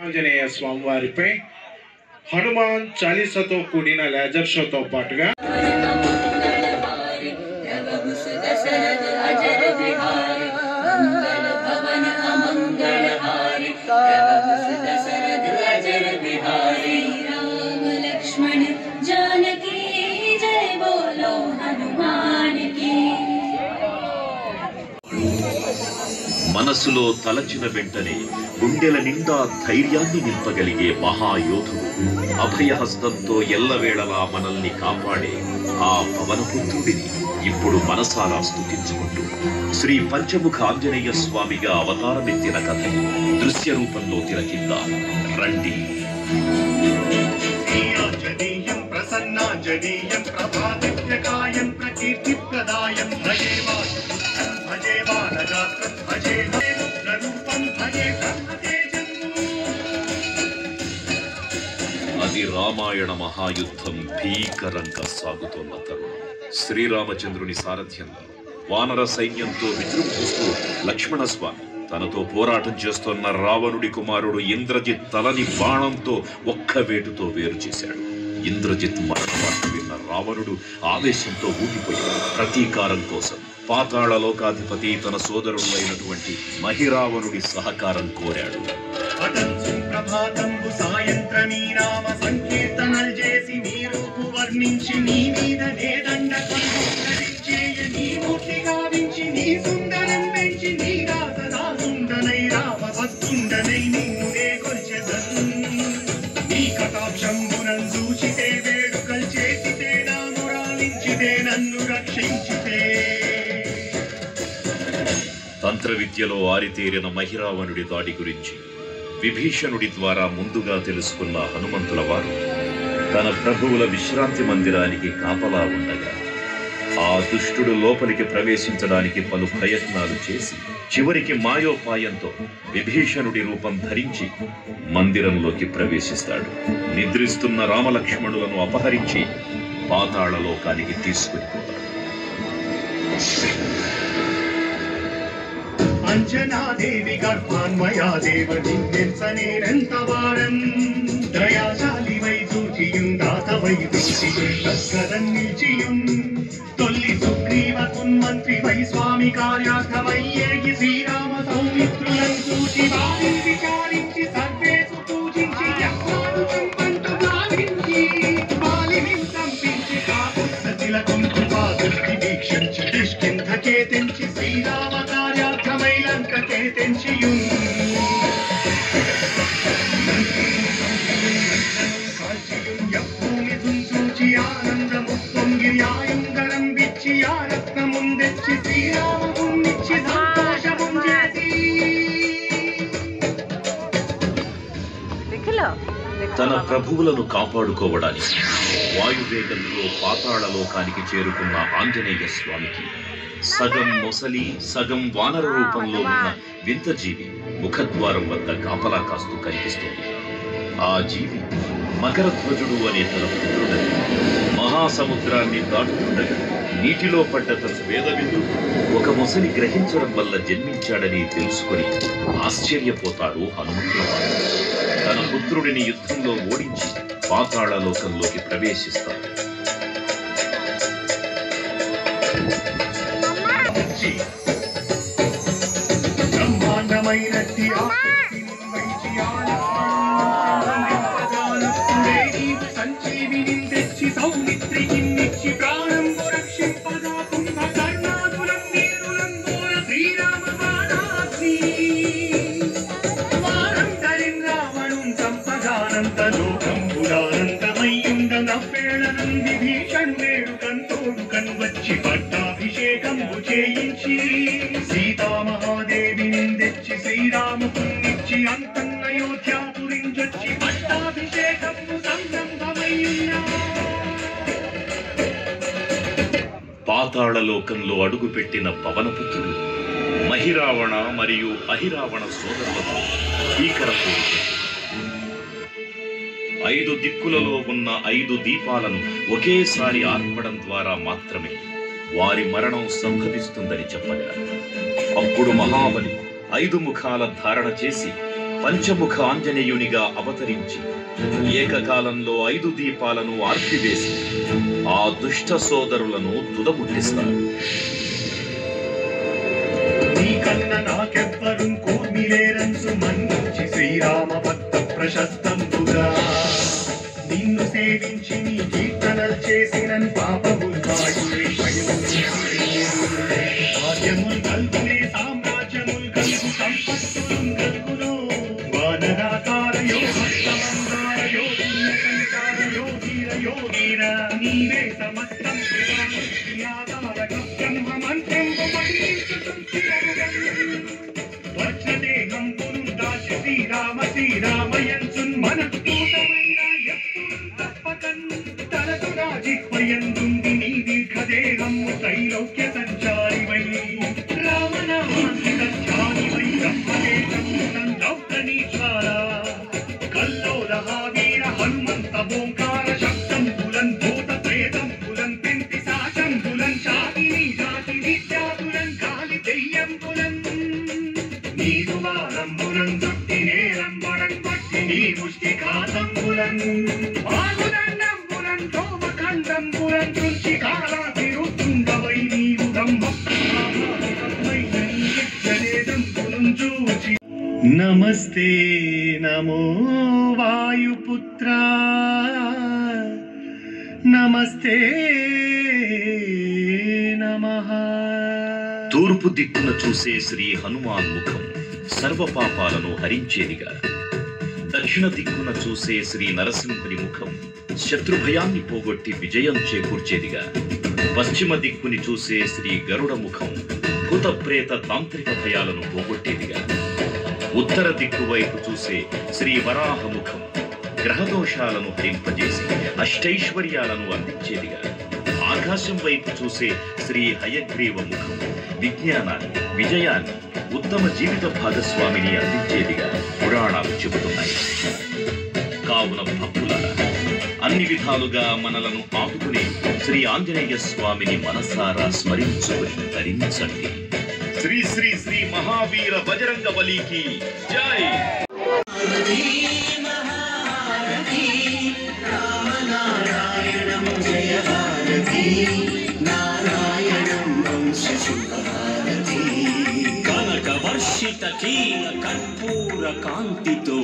ఆంజనేయ స్వామి వారిపై హనుమాన్ చాలీసాతో కూడిన లేజర్ షోతో పాటుగా మనసులో తలచిన వెంటనే గుండెల నిండా ధైర్యాన్ని నింపగలిగే మహాయోధుడు, అభయహస్తంతో ఎల్లవేళలా మనల్ని కాపాడే ఆ పవనపుత్రుడిని ఇప్పుడు మనసారా స్తుతించుకుంటూ శ్రీ పంచముఖ ఆంజనేయ స్వామిగా అవతారమెత్తిన కథ దృశ్య రూపంలో తిలకిద్దాం రండి. ప్రసన్నాంజనేయం ప్రభాదిత్యకాయం ప్రకీర్తిప్రదాయం భజే భజే వానగాత్రం భజే రూపం భజే అది రామాయణ మహాయుద్ధం భీకరంగా సాగుతోన్న తరుణం. శ్రీరామచంద్రుని సారథ్యంలో వానర సైన్యంతో విజృంభిస్తూ లక్ష్మణస్వామి తనతో పోరాటం చేస్తున్న రావణుడి కుమారుడు ఇంద్రజిత్ తలని బాణంతో ఒక్క వేటుతో వేరు చేశాడు. ఇంద్రజిత్ మరణ వార్త విన్న రావణుడు ఆవేశంతో ఊగిపోయాడు. ప్రతీకారం కోసం పాతాళ లోకాధిపతి తన సోదరుడు అయినటువంటి మహిరావణుడి సహకారం కోరాడు. తంత్ర విద్యలో ఆరితేరిన మహిరావణుడి దాడి గురించి విభీషణుడి ద్వారా ముందుగా తెలుసుకున్న హనుమంతుల వారు తన ప్రభువుల విశ్రాంతి మందిరానికి కాపలా ఉండగా ఆ దుష్టుడు లోపలికి ప్రవేశించడానికి పలు ప్రయత్నాలు చేసి చివరికి మాయోపాయంతో విభీషణుడి రూపం ధరించి మందిరంలోకి ప్రవేశిస్తాడు. నిద్రిస్తున్న రామలక్ష్మణులను అపహరించి పాతాళ లోకానికి తీసుకునిపోతాడు. అంజనాదేవి గర్భాన్మయా దేవ నిన్నెంత వారం దయాశాలి వై చూచియుందాతవై తస్కరం నిలిచియుం తొల్లి సుగ్రీవకున్ మంత్రి వై స్వామి కార్యార్థమై ఏగి శ్రీరామ సౌమిత్రులను చూచి వారిని విచారించి సర్వేసు పూజించి యజ్ఞాలు చంపంటు భావించి బాలిని సంపించి కాపుత్త తిలకం కృపా దృష్టి వీక్షించి దుష్కింధకే తెంచి శ్రీరామ కార్యార్థమై లంకకే తెంచియుం తన ప్రభువులను కాపాడుకోవడానికి వాయువేగంలో పాతాళ లోకానికి చేరుకున్న ఆంజనేయ స్వామికి సగం మొసలి సగం వానర రూపంలో ఉన్న వింత జీవి ముఖద్వారం వద్ద కాపలా కాస్తూ కనిపిస్తుంది. ఆ జీవి మకరధ్వజుడు అనే తన పుత్రుడని మహాసముద్రాన్ని దాటుతుండగా నీటిలో పడ్డ తన వేదవిందు ఒక మొసలి గ్రహించడం వల్ల జన్మించాడని తెలుసుకొని ఆశ్చర్యపోతాడు హనుమంతుల వారు. తన పుత్రుడిని యుద్ధంలో ఓడించి పాతాళ లోకంలోకి ప్రవేశిస్తాడు. వచ్చి పట్టాభిషేకము చేయించి సీతామహాదేవిని తెచ్చి శ్రీరామునిచ్చి అంతన్న అయోధ్యాపురించొచ్చి పట్టాభిషేకము సంరంభమయ్యున్నా. పాతాళ లోకంలో అడుగుపెట్టిన పవనపుత్రుడు మహిరావణ మరియు అహిరావణ సోదరులతో భీకర పోరు. 5 దిక్కులలో ఉన్న 5 దీపాలను ఒకేసారి ఆర్పడం ద్వారా మాత్రమే వారి మరణం సంభవిస్తుందని చెప్పగా అప్పుడు మహాబలి 5 ముఖాల ధారణ చేసి పంచముఖ ఆంజనేయునిగా అవతరించి ఏకకాలంలో 5 దీపాలను ఆర్పివేసి ఆ దుష్ట సోదరులను తుదముట్టిస్తారు. నీకన్న నాకెవ్వరు కూర్మిలేరంచు మన్నించి శ్రీరామ భక్త ప్రశస్తంబుగా నిన్ను సేవించి నీ కీర్తనలు చేసిన పాపములు కాయునే భాగ్యములు కల్గునే సామ్రాజ్యములు కలుగు సంపత్తులు కలుగును వానరాకార యోగమందార యోగీర యోగీర యోగీర నీవే సమస్తం బ్రహ్మ మంత్రము వజ్రదేహం పురుదాశ శ్రీరామ శ్రీరామయంచున్ మనస్తూతమైన ఎప్పుడు తప్పకన్ తనదు రాజిహ్వయందుంది నీ దీర్ఘదేహము త్రైలోక్య సంచారివై రామనామాన్ని సంచారివై బ్రహ్మదేశము సందౌతనీశ్వర కల్లోల వీర హనుమంత ఓంకార శబ్దం బులన్ భూత ప్రేతం బులన్ పెంతి సాశం బులన్ శాకిని జాతి విద్యాబులన్ కాలి దెయ్యం బులన్ నీరు వారంబులన్ దుట్టి నేరంబడం బట్టి నీ ముష్టి కాతంబులన్ ఆగుదండంబులన్ ధోమఖండంబులన్ తుల్చి కాలాభిరుతుండవై నీవు బ్రహ్మమైన నీ యజ్ఞనేదంబులను చూచి నమస్తే నమో వాయుపుత్ర నమస్తే నమః. తూర్పు దిక్కున చూసే శ్రీ హనుమాన్ ముఖం సర్వ పాపాలను హరించేదిగా, దక్షిణ దిక్కున చూసే శ్రీ నరసింహుని ముఖం శత్రుభయాన్ని పోగొట్టి విజయం చేకూర్చేదిగా, పశ్చిమ దిక్కుని చూసే శ్రీ గరుడ ముఖం భూత ప్రేత తాంత్రిక భయాలను పోగొట్టేదిగా, ఉత్తర దిక్కు వైపు చూసే శ్రీ వరాహ ముఖం గ్రహదోషాలను హరింపజేసి అష్టైశ్వర్యాలను అందించేదిగా, ఆకాశం వైపు చూసే శ్రీ హయగ్రీవ ముఖం విజ్ఞానాన్ని, విజయాన్ని, ఉత్తమ జీవిత భాగస్వామిని అందించేదిగా పురాణాలు చెబుతున్నాయి. కావున భక్తులారా, అన్ని విధాలుగా మనలను ఆదుకునే శ్రీ ఆంజనేయ స్వామిని మనసారా స్మరించుకుని ధరించండి. శ్రీ శ్రీ శ్రీ మహావీర బజరంగ బలికి జై. కనక వర్షిత కీల కర్పూర కాంతితో